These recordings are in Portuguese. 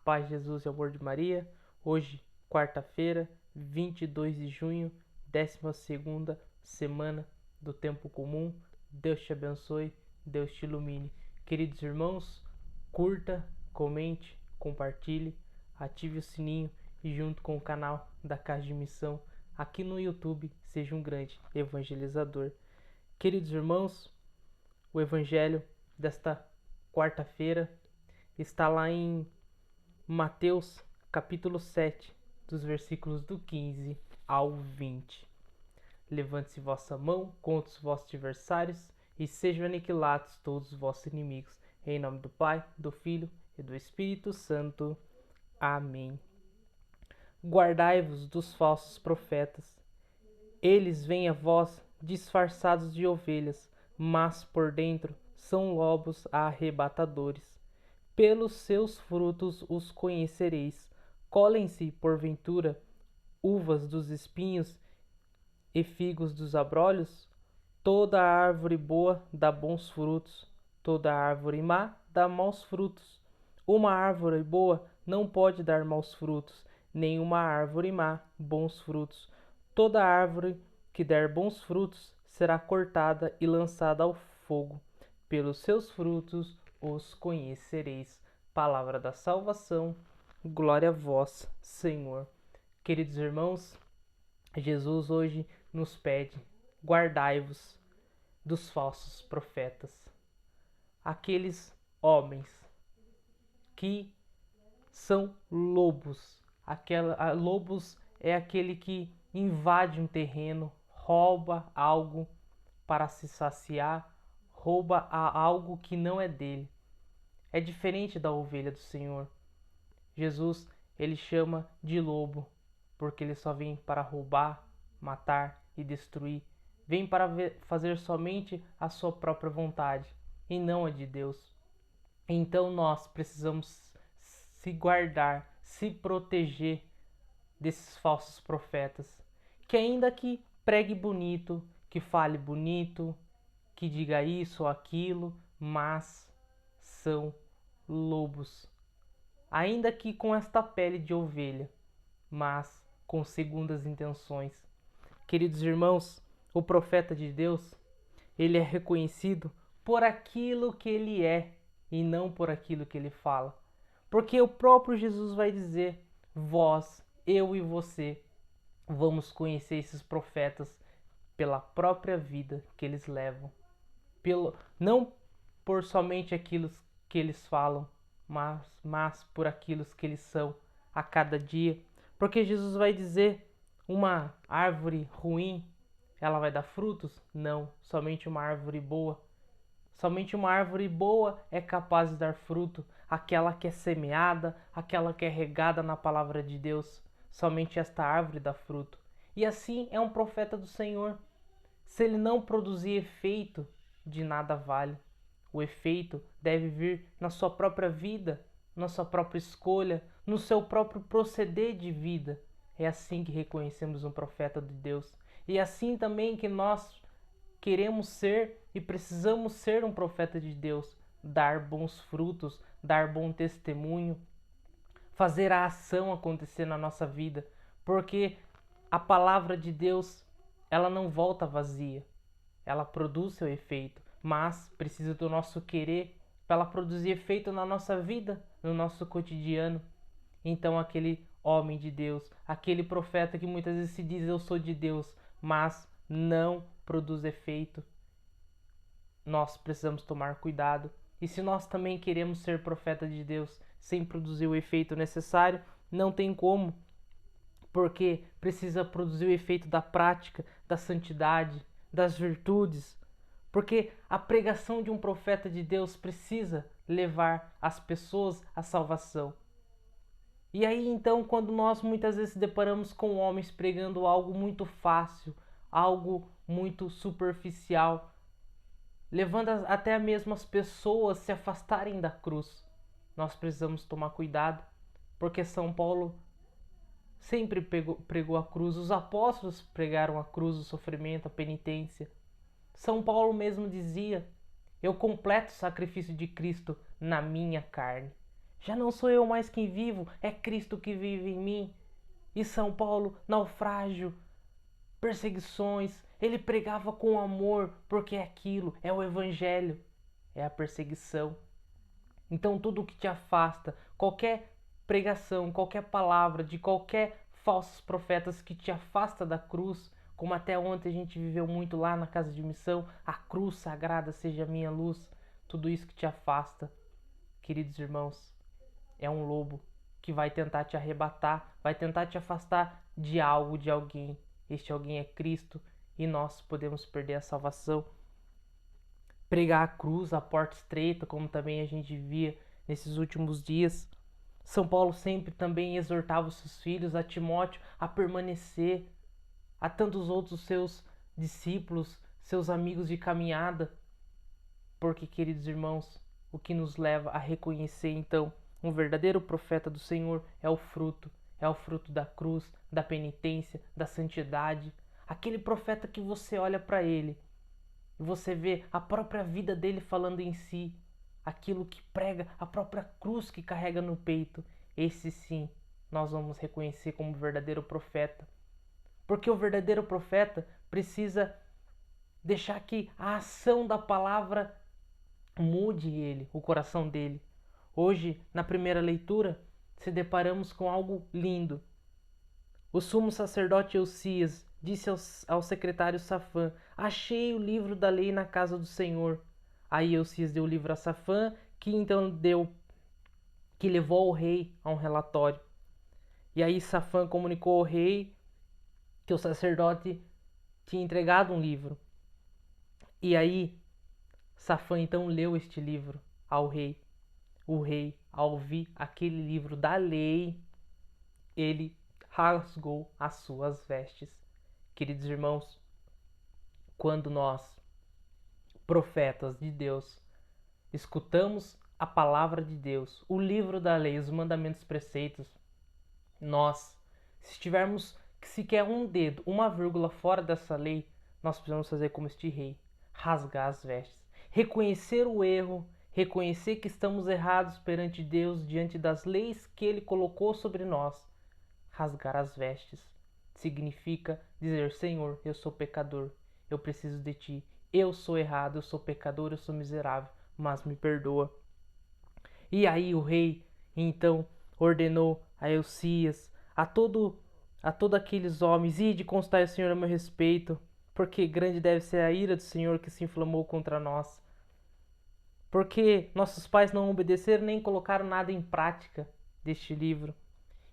paz de Jesus e amor de Maria. Hoje, quarta-feira, 22 de junho, 12ª semana do tempo comum. Deus te abençoe, Deus te ilumine. Queridos irmãos, curta, comente, compartilhe, ative o sininho e junto com o canal da Casa de Missão aqui no YouTube, seja um grande evangelizador. Queridos irmãos, o evangelho desta quarta-feira está lá em Mateus, capítulo 7, dos versículos do 15 ao 20. Levante-se vossa mão contra os vossos adversários e sejam aniquilados todos os vossos inimigos. Em nome do Pai, do Filho e do Espírito Santo. Amém. Guardai-vos dos falsos profetas. Eles vêm a vós disfarçados de ovelhas, mas por dentro são lobos arrebatadores. Pelos seus frutos os conhecereis. Colhem-se, porventura, uvas dos espinhos e figos dos abrolhos? Toda árvore boa dá bons frutos, toda árvore má dá maus frutos. Uma árvore boa não pode dar maus frutos, nem uma árvore má bons frutos. Toda árvore que der bons frutos será cortada e lançada ao fogo. Pelos seus frutos os conhecereis. Palavra da salvação, glória a vós, Senhor. Queridos irmãos, Jesus hoje nos pede: guardai-vos dos falsos profetas, aqueles homens que são lobos. Lobos é aquele que invade um terreno, rouba algo para se saciar, rouba algo que não é dele. É diferente da ovelha do Senhor. Jesus, ele chama de lobo, porque ele só vem para roubar, matar e destruir. Vem para fazer somente a sua própria vontade e não a de Deus. Então nós precisamos se guardar, se proteger desses falsos profetas, que ainda que pregue bonito, que fale bonito, que diga isso ou aquilo, mas são lobos, ainda que com esta pele de ovelha, mas com segundas intenções. Queridos irmãos, o profeta de Deus, ele é reconhecido por aquilo que ele é e não por aquilo que ele fala. Porque o próprio Jesus vai dizer: vós, eu e você, vamos conhecer esses profetas pela própria vida que eles levam. Não por somente aquilo que eles falam, mas por aquilo que eles são a cada dia. Porque Jesus vai dizer: uma árvore ruim, ela vai dar frutos? Não, somente uma árvore boa. Somente uma árvore boa é capaz de dar fruto, aquela que é semeada, aquela que é regada na palavra de Deus. Somente esta árvore dá fruto. E assim é um profeta do Senhor. Se ele não produzir efeito, de nada vale. O efeito deve vir na sua própria vida, na sua própria escolha, no seu próprio proceder de vida. É assim que reconhecemos um profeta de Deus. E é assim também que nós queremos ser e precisamos ser um profeta de Deus. Dar bons frutos, dar bom testemunho, fazer a ação acontecer na nossa vida. Porque a palavra de Deus, ela não volta vazia. Ela produz seu efeito, mas precisa do nosso querer para ela produzir efeito na nossa vida, no nosso cotidiano. Então aquele homem de Deus, aquele profeta que muitas vezes se diz: eu sou de Deus, mas não produz efeito. Nós precisamos tomar cuidado. E se nós também queremos ser profeta de Deus sem produzir o efeito necessário, não tem como. Porque precisa produzir o efeito da prática, da santidade, das virtudes. Porque a pregação de um profeta de Deus precisa levar as pessoas à salvação. E aí então, quando nós muitas vezes deparamos com homens pregando algo muito fácil, algo muito superficial, levando até mesmo as pessoas a se afastarem da cruz, nós precisamos tomar cuidado, porque São Paulo sempre pregou a cruz, os apóstolos pregaram a cruz, o sofrimento, a penitência. São Paulo mesmo dizia: eu completo o sacrifício de Cristo na minha carne. Já não sou eu mais quem vivo, é Cristo que vive em mim. E São Paulo, naufrágio, perseguições, ele pregava com amor, porque é aquilo, é o evangelho, é a perseguição. Então tudo que te afasta, qualquer pregação, qualquer palavra de qualquer falsos profetas que te afasta da cruz, como até ontem a gente viveu muito lá na casa de missão, a cruz sagrada seja a minha luz, tudo isso que te afasta, queridos irmãos, é um lobo que vai tentar te arrebatar, vai tentar te afastar de algo, de alguém. Este alguém é Cristo e nós podemos perder a salvação. Pregar a cruz, a porta estreita, como também a gente via nesses últimos dias. São Paulo sempre também exortava os seus filhos, a Timóteo, a permanecer, a tantos outros seus discípulos, seus amigos de caminhada, porque, queridos irmãos, o que nos leva a reconhecer então um verdadeiro profeta do Senhor é o fruto da cruz, da penitência, da santidade, aquele profeta que você olha para ele e você vê a própria vida dele falando em si, aquilo que prega, a própria cruz que carrega no peito. Esse sim, nós vamos reconhecer como verdadeiro profeta. Porque o verdadeiro profeta precisa deixar que a ação da palavra mude ele, o coração dele. Hoje, na primeira leitura, se deparamos com algo lindo. O sumo sacerdote Eucias disse ao secretário Safã: achei o livro da lei na casa do Senhor. Aí Eucias deu o livro a Safã, que levou ao rei a um relatório. E aí Safã comunicou ao rei que o sacerdote tinha entregado um livro. E aí Safã então leu este livro ao rei. O rei, ao ouvir aquele livro da lei, ele rasgou as suas vestes. Queridos irmãos, quando nós, profetas de Deus, escutamos a palavra de Deus, o livro da lei, os mandamentos, preceitos, nós, se estivermos sequer um dedo, uma vírgula fora dessa lei, nós precisamos fazer como este rei, rasgar as vestes, reconhecer o erro, reconhecer que estamos errados perante Deus, diante das leis que Ele colocou sobre nós. Rasgar as vestes significa dizer: Senhor, eu sou pecador, eu preciso de Ti, eu sou errado, eu sou pecador, eu sou miserável, mas me perdoa. E aí o rei então ordenou a Eucias, a todos aqueles homens: ide constai ao Senhor a meu respeito, porque grande deve ser a ira do Senhor que se inflamou contra nós. Porque nossos pais não obedeceram nem colocaram nada em prática deste livro.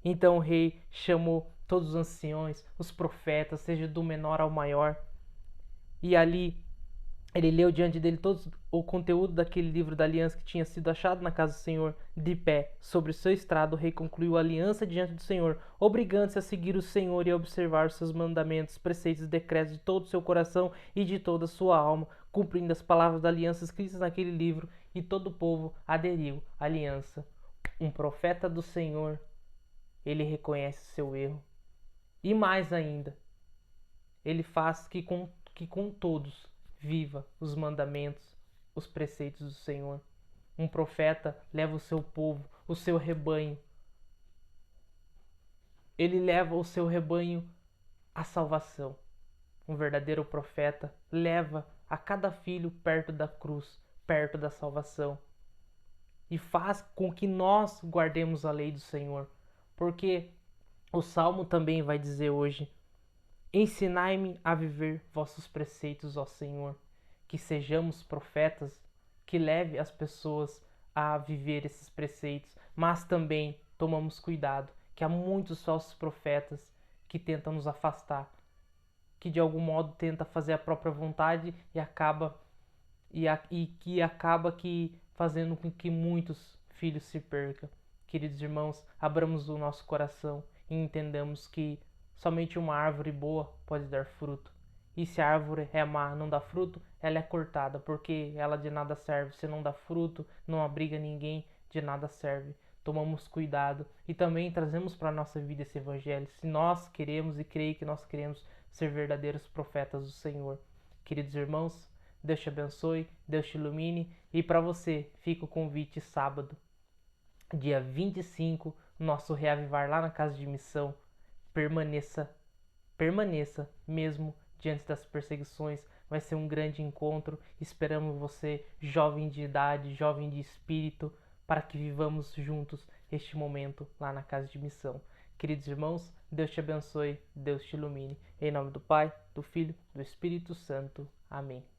Então o rei chamou todos os anciões, os profetas, seja do menor ao maior, e ali ele leu diante dele todo o conteúdo daquele livro da aliança que tinha sido achado na casa do Senhor. De pé, sobre o seu estrado, o rei concluiu a aliança diante do Senhor, obrigando-se a seguir o Senhor e a observar os seus mandamentos, preceitos e decretos de todo o seu coração e de toda a sua alma, cumprindo as palavras da aliança escritas naquele livro, e todo o povo aderiu à aliança. Um profeta do Senhor, ele reconhece seu erro. E mais ainda, ele faz que com todos viva os mandamentos, os preceitos do Senhor. Um profeta leva o seu povo, o seu rebanho. Ele leva o seu rebanho à salvação. Um verdadeiro profeta leva a cada filho perto da cruz, perto da salvação. E faz com que nós guardemos a lei do Senhor. Porque o Salmo também vai dizer hoje: ensinai-me a viver vossos preceitos, ó Senhor. Que sejamos profetas, que leve as pessoas a viver esses preceitos, mas também tomamos cuidado, que há muitos falsos profetas que tentam nos afastar, que de algum modo tenta fazer a própria vontade e acaba que fazendo com que muitos filhos se percam. Queridos irmãos, abramos o nosso coração e entendamos que somente uma árvore boa pode dar fruto. E se a árvore é má, não dá fruto, ela é cortada, porque ela de nada serve. Se não dá fruto, não abriga ninguém, de nada serve. Tomamos cuidado e também trazemos para a nossa vida esse evangelho. Se nós queremos, e creio que nós queremos, ser verdadeiros profetas do Senhor. Queridos irmãos, Deus te abençoe, Deus te ilumine, e para você fica o convite sábado. dia 25, nosso reavivar lá na casa de missão. Permaneça mesmo diante das perseguições. Vai ser um grande encontro. Esperamos você, jovem de idade, jovem de espírito, para que vivamos juntos este momento lá na casa de missão. Queridos irmãos, Deus te abençoe, Deus te ilumine. Em nome do Pai, do Filho, do Espírito Santo. Amém.